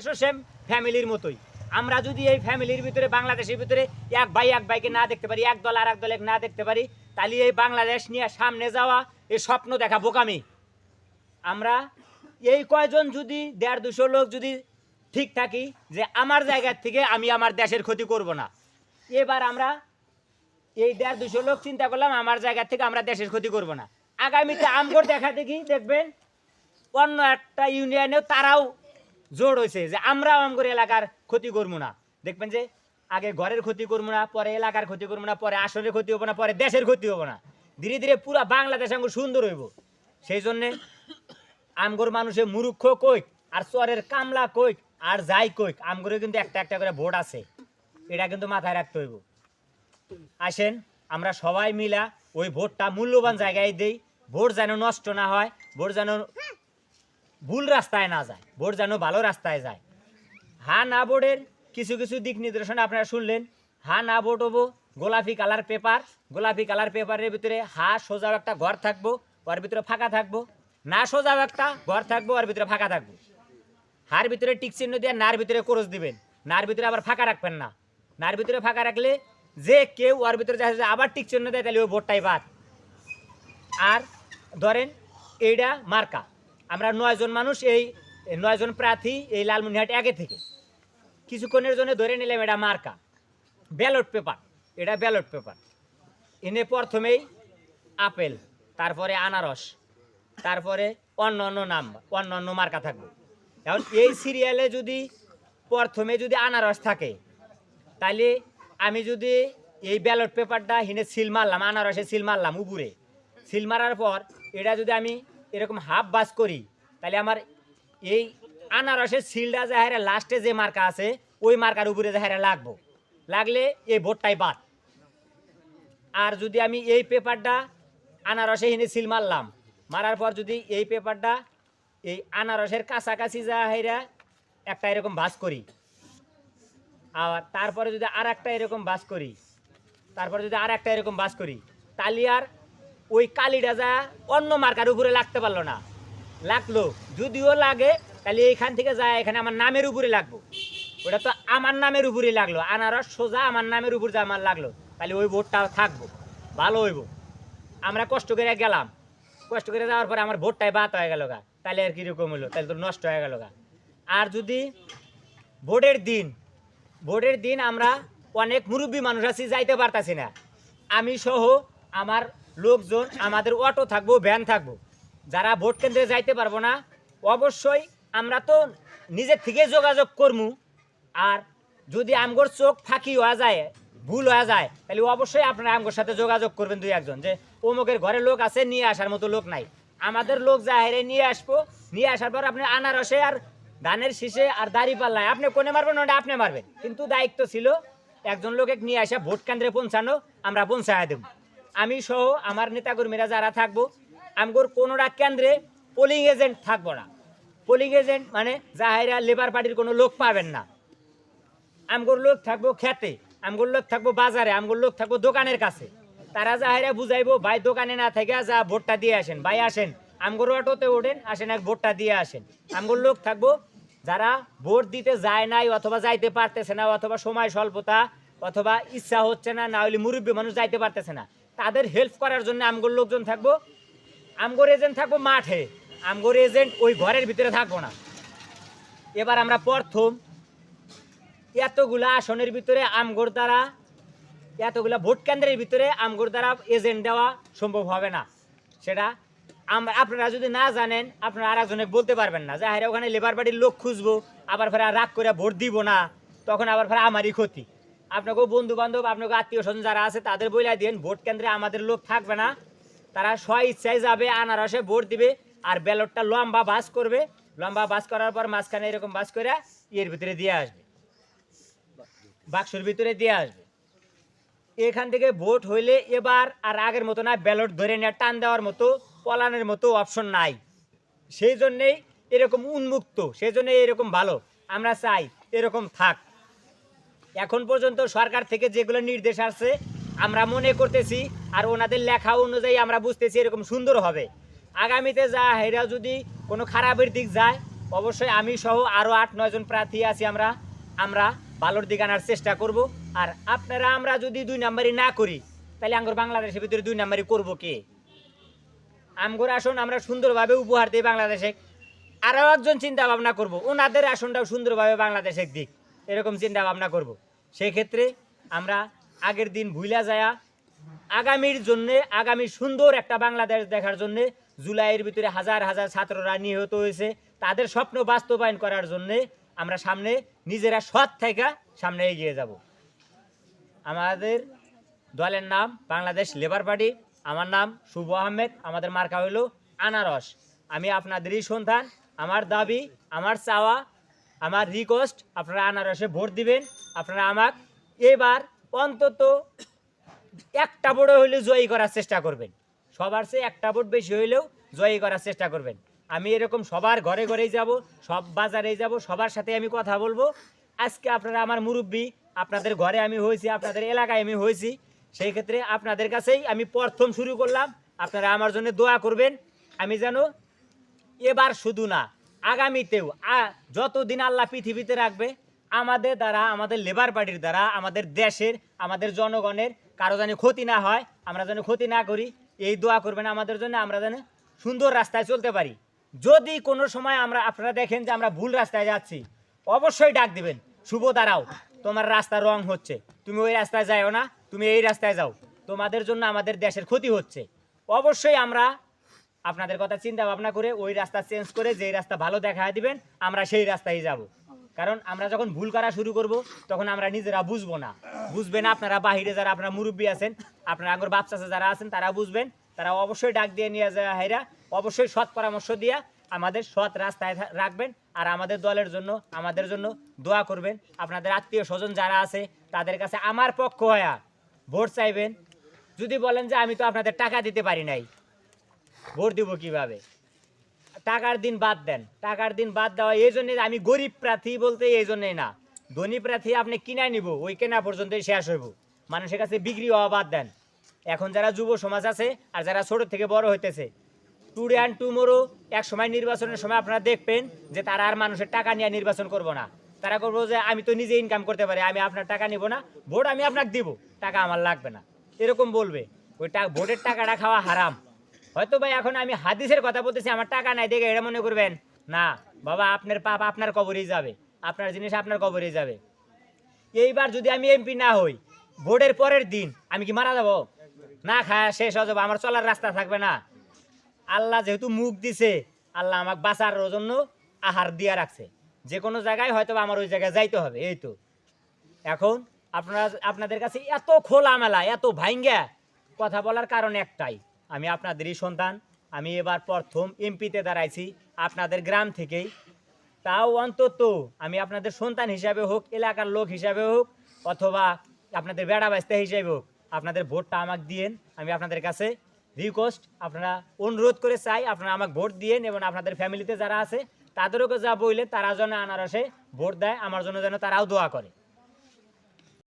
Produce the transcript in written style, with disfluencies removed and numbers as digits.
দেশও সেম ফ্যামিলির মতোই। আমরা যদি এই ফ্যামিলির ভিতরে বাংলাদেশের ভিতরে এক ভাই এক ভাইকে না দেখতে পারি, এক দল আর এক দলে না দেখতে পারি, তাহলে এই বাংলাদেশ নিয়ে সামনে যাওয়া এই স্বপ্ন দেখা বোকামি। আমরা এই কয়জন যদি 150-200 লোক যদি ঠিক থাকি যে আমার জায়গার থেকে আমি আমার দেশের ক্ষতি করব না, এবার আমরা এই 150-200 লোক চিন্তা করলাম আমার জায়গা থেকে আমরা দেশের ক্ষতি করব না। আগামীতে আমগর দেখা দেখি দেখবেন অন্য একটা ইউনিয়নেও তারাও জোর হয়েছে যে আমরাও আমগর এলাকার ক্ষতি করবো না। দেখবেন যে আগে ঘরের ক্ষতি করবো না, পরে এলাকার ক্ষতি করবো না, পরে আসরের ক্ষতি হবো না, পরে দেশের ক্ষতি হবো না। ধীরে ধীরে পুরা বাংলাদেশ আমগর সুন্দর হইব। সেই জন্যে আমগর মানুষের মুরুক্ষ কইক আর চরের কামলা কইক আর যাই কইক, আমগরে কিন্তু একটা একটা করে ভোট আছে, এটা কিন্তু মাথায় রাখতে হইব। আসেন আমরা সবাই মিলা ওই ভোটটা মূল্যবান জায়গায় দেই। ভোট যেন নষ্ট না হয়, ভোট যেন ভুল রাস্তায় না যায়, ভোট যেন ভালো রাস্তায় যায়। হ্যাঁ না ভোটের কিছু কিছু দিক নির্দেশন আপনারা শুনলেন। হ্যাঁ না ভোট হবো গোলাপি কালার পেপার, গোলাপি কালার পেপারের ভিতরে হ্যাঁ সোজাও একটা ঘর থাকবো, ওর ভিতরে ফাঁকা থাকবো, না সোজাও একটা ঘর থাকবো, ওর ভিতরে ফাঁকা থাকবো। হার ভিতরে টিক চিহ্ন দিয়ে নার ভিতরে ক্রস দিবেন, নার ভিতরে আবার ফাঁকা রাখবেন না। নার ভিতরে ফাঁকা রাখলে যে কেউ ওর ভিতরে যায় আবার টিক চিহ্ন দেয়, তাহলে ওই ভোটটাই বাদ। আর ধরেন এইটা মার্কা, আমরা 9 জন মানুষ, এই 9 জন প্রার্থী এই লালমনিরহাট আগে থেকে কিছুক্ষণের জন্য ধরে নিলাম এটা মার্কা। ব্যালট পেপার, এটা ব্যালট পেপার। এনে প্রথমেই আপেল, তারপরে আনারস, তারপরে অন্য অন্য নাম, অন্য অন্য মার্কা থাকবে। এখন এই সিরিয়ালে যদি প্রথমে যদি আনারস থাকে, তাহলে আমি যদি এই ব্যালট পেপারটা হিনে সিল মারলাম, আনারসে সিল মারলাম উপরে, সিল মারার পর এটা যদি আমি এরকম হাফ বাস করি, তাহলে আমার এই আনারসের সিলটা যাহারে লাস্টে যে মার্কা আছে ওই মার্কার উপরে যাহারে লাগবো, লাগলে এই ভোটটাই বাদ। আর যদি আমি এই পেপারটা আনারসে হিনে সিল মারলাম, মারার পর যদি এই পেপারটা এই আনারসের কাছাকাছি যাহাইরা একটা এরকম বাস করি, আর তারপরে যদি আর একটা এরকম বাস করি, তারপরে যদি আর একটা এরকম বাস করি, তাহলে আর ওই কালিটা যা অন্য মার্কার উপরে লাগতে পারলো না। লাগলো যদিও লাগে, তাহলে এইখান থেকে যায় এখানে আমার নামের উপরে লাগবো। ওটা তো আমার নামের উপরে লাগলো, আনারস সোজা আমার নামের উপর যা আমার লাগলো, তাহলে ওই ভোটটা থাকবো, ভালো হইব। আমরা কষ্ট করে গেলাম, কষ্ট করে যাওয়ার পরে আমার ভোটটাই বাদ হয়ে গেল গা, তাহলে আর কীরকম হলো, তাহলে তো নষ্ট হয়ে গেল গা। আর যদি ভোটের দিন আমরা অনেক মুরব্বী মানুষ আছি, যাইতে পারতাছি না, আমি সহ আমার লোকজন, আমাদের অটো থাকবো, ভ্যান থাকবো, যারা ভোট কেন্দ্রে যাইতে পারবো না, অবশ্যই আমরা তো নিজের থেকে যোগাযোগ করবো। আর যদি আমগোর চোখ ফাঁকি হওয়া যায়, ভুল হয়ে যায়, তাহলে অবশ্যই আপনারা আমগোর সাথে যোগাযোগ করবেন 2-1 জন, যে অমুকের ঘরে লোক আছে, নিয়ে আসার মতো লোক নাই, আমাদের লোক যাহেরে নিয়ে আসবো। নিয়ে আসার পর আপনি আনারসে আর ধানের শীষে আর দাড়ি পাল্লায় আপনি কোনে মারবেন, ওটা আপনি মারবেন, কিন্তু দায়িত্ব ছিল একজন লোকে নিয়ে আসা ভোট কেন্দ্রে পৌঁছানো, আমরা পৌঁছায় দেব। আমি সহ আমার নেতাকর্মীরা যারা থাকবো, আমগোর কোনোটা কেন্দ্রে পোলিং এজেন্ট থাকবো না। পোলিং এজেন্ট মানে যাহাইরা লেবার পার্টির কোনো লোক পাবেন না। আমগোর লোক থাকবো খেতে, আমগোর লোক থাকবো বাজারে, আমগোর লোক থাকবো দোকানের কাছে। তারা যাহাইরা বুঝাইবো ভাই দোকানে না থেকে যা ভোটটা দিয়ে আসেন, ভাই আসেন আমগোর অটোতে ওঠেন, আসেন এক ভোটটা দিয়ে আসেন। আমগোর লোক থাকবো যারা ভোট দিতে যায় নাই, অথবা যাইতে পারতেছে না, অথবা সময় স্বল্পতা, অথবা ইচ্ছা হচ্ছে না, না হলে মুরব্বী মানুষ যাইতে পারতেছে না, তাদের হেল্প করার জন্য আমগোর লোকজন থাকবো। আমগোর এজেন্ট থাকবো মাঠে, আমগোর এজেন্ট ওই ঘরের ভিতরে থাকবো না। এবার আমরা প্রথম এতগুলা আসনের ভিতরে আমগোর দ্বারা, এতগুলা ভোট কেন্দ্রের ভিতরে আমগোর দ্বারা এজেন্ট দেওয়া সম্ভব হবে না। সেটা আপনারা যদি না জানেন, আপনারা আর একজনে বলতে পারবেন না যে হ্যাঁ ওখানে লেবার পার্টির লোক খুঁজবো, আবার ফেরা রাগ করে ভোট দিব না, তখন আবার ফেরা আমারই ক্ষতি। আপনাকেও বন্ধু বান্ধব, আপনাকে আত্মীয় স্বজন যারা আছে তাদের বলে দিন ভোট কেন্দ্রে আমাদের লোক থাকবে না, তারা স্ব ইচ্ছায় যাবে, আনারসে ভোট দিবে, আর ব্যালটটা লম্বা বাস করবে, লম্বা বাস করার পর মাঝখানে এরকম বাস করে এর ভিতরে দিয়ে আসবে, বাক্সর ভিতরে দিয়ে আসবে। এখান থেকে ভোট হইলে এবার আর আগের মতো না, ব্যালট ধরে নিয়ে টান দেওয়ার মতো, পলানের মতো অপশন নাই। সেই জন্যেই এরকম উন্মুক্ত, সেই জন্যই এরকম ভালো, আমরা চাই এরকম থাক। এখন পর্যন্ত সরকার থেকে যেগুলো নির্দেশ আসছে আমরা মনে করতেছি, আর ওনাদের লেখা অনুযায়ী আমরা বুঝতেছি এরকম সুন্দর হবে। আগামীতে যা হেরা যদি কোনো খারাপের দিক যায়, অবশ্যই আমি সহ আরও 8-9 জন প্রার্থী আছি, আমরা ভালোর দিকে আনার চেষ্টা করব। আর আপনারা আমরা যদি 2 নাম্বারই না করি তাহলে আঙ্গুর বাংলাদেশের ভিতরে 2 নাম্বারই করবো কে? আমগোর আসন আমরা সুন্দরভাবে উপহার দিই বাংলাদেশে, আরও একজন চিন্তা ভাবনা করব ওনাদের আসনটাও সুন্দরভাবে বাংলাদেশের দিক, এরকম চিন্তা ভাবনা করব। সেই ক্ষেত্রে আমরা আগের দিন ভুলা যায়া আগামীর জন্যে, আগামী সুন্দর একটা বাংলাদেশ দেখার জন্যে জুলাইয়ের ভিতরে হাজার হাজার ছাত্ররা নিহত হয়েছে, তাদের স্বপ্ন বাস্তবায়ন করার জন্যে আমরা সামনে নিজেরা সৎ থেকে সামনে এগিয়ে যাব। আমাদের দলের নাম বাংলাদেশ লেবার পার্টি, আমার নাম শুভ আহমেদ, আমাদের মার্কা হলো আনারস। আমি আপনাদেরই সন্তান, আমার দাবি, আমার চাওয়া, আমার রিকোয়েস্ট, আপনারা আনারসে ভোট দিবেন। আপনারা আমাকে এবার অন্তত একটা ভোট হইলেও জয়ী করার চেষ্টা করবেন, সবার চেয়ে একটা ভোট বেশি হইলেও জয়ী করার চেষ্টা করবেন। আমি এরকম সবার ঘরে ঘরেই যাব, সব বাজারেই যাব, সবার সাথে আমি কথা বলবো। আজকে আপনারা আমার মুরব্বী, আপনাদের ঘরে আমি হয়েছি, আপনাদের এলাকায় আমি হয়েছি, সেই ক্ষেত্রে আপনাদের কাছেই আমি প্রথম শুরু করলাম। আপনারা আমার জন্য দোয়া করবেন, আমি যেন এবার শুধু না আগামীতেও যতদিন আল্লাহ পৃথিবীতে রাখবে আমাদের দ্বারা, আমাদের লেবার পার্টির দ্বারা, আমাদের দেশের, আমাদের জনগণের কারো যেন ক্ষতি না হয়, আমরা যেন ক্ষতি না করি, এই দোয়া করবেন আমাদের জন্য, আমরা যেন সুন্দর রাস্তায় চলতে পারি। যদি কোনো সময় আপনারা দেখেন যে আমরা ভুল রাস্তায় যাচ্ছি, অবশ্যই ডাক দিবেন, শুভ দাঁড়াও, তোমার রাস্তা রং হচ্ছে, তুমি ওই রাস্তায় যাও না, তুমি এই রাস্তায় যাও, তোমাদের জন্য আমাদের দেশের ক্ষতি হচ্ছে। অবশ্যই আমরা আপনাদের কথা চিন্তা ভাবনা করে ওই রাস্তা চেঞ্জ করে যেই রাস্তা ভালো দেখা দিবেন আমরা সেই রাস্তায় যাব। কারণ আমরা যখন ভুল করা শুরু করব তখন আমরা নিজেরা বুঝবো না, বুঝবেন আপনারা বাহিরে যারা আপনারা মুরব্বী আছেন, আপনারা আগর বাপ চাচা যারা আছেন তারা বুঝবেন, তারা অবশ্যই ডাক দিয়ে নিয়ে যায় হাইরা, অবশ্যই সৎ পরামর্শ দিয়া আমাদের সৎ রাস্তায় রাখবেন। আর আমাদের দলের জন্য, আমাদের জন্য দোয়া করবেন। আপনাদের আত্মীয় স্বজন যারা আছে তাদের কাছে আমার পক্ষ হয়া ভোট চাইবেন। যদি বলেন যে আমি তো আপনাদের টাকা দিতে পারি নাই, ভোট দিব কিভাবে? টাকার দিন বাদ দেন, টাকার দিন বাদ দেওয়া এই জন্যে, আমি গরিব প্রার্থী বলতে এই জন্যই না, ধনী প্রার্থী আপনি কিনা নিব, ওই কেনা পর্যন্তই শেষ হইব, মানুষের কাছে বিক্রি হওয়া বাদ দেন। এখন যারা যুব সমাজ আছে আর যারা ছোট থেকে বড় হইতেছে, টুডে অ্যান্ড টুমোরো এক সময় নির্বাচনের সময় আপনারা দেখবেন যে তারা আর মানুষের টাকা নিয়ে নির্বাচন করব না, তারা করবো যে আমি তো নিজে ইনকাম করতে পারি, আমি আপনার টাকা নিব না, ভোট আমি আপনাকে দিব, টাকা আমার লাগবে না, এরকম বলবে। ওই ভোটের টাকাটা খাওয়া হারাম। হয়তো ভাই এখন আমি হাদিসের কথা বলতেছি, আমার টাকা নাই দেখে এটা মনে করবেন না, বাবা আপনার পাপ আপনার কবরেই যাবে, আপনার জিনিস আপনার কবরেই যাবে। এইবার যদি আমি এমপি না হই, ভোটের পরের দিন আমি কি মারা যাব? না খায়া শেষ হয়ে যাবো, আমার চলার রাস্তা থাকবে না। আল্লাহ যেহেতু মুখ দিছে, আল্লাহ আমাকে বাঁচার জন্য আহার দিয়া রাখছে, যে কোনো জায়গায় হয়তো আমার ওই জায়গায় যাইতে হবে। এই তো এখন আপনাদের কাছে এত খোলামেলা, এত ভাইঙ্গা কথা বলার কারণ একটাই, আমি আপনাদেরই সন্তান, আমি এবার প্রথম এমপিতে দাঁড়াইছি আপনাদের গ্রাম থেকেই, তাও অন্তত আমি আপনাদের সন্তান হিসাবে হোক, এলাকার লোক হিসাবে হোক, অথবা আপনাদের বেড়া বাঁচতে হিসাবে হোক, আপনাদের ভোটটা আমাকে দিয়েন। আমি আপনাদের কাছে রিকোয়েস্ট, আপনারা অনুরোধ করে চাই আপনারা আমাকে ভোট দিয়েন, এবং আপনাদের ফ্যামিলিতে যারা আছে তাদেরকে যা বললে তারা যেন আনারসে ভোট দেয়, আমার জন্য যেন তারাও দোয়া করে।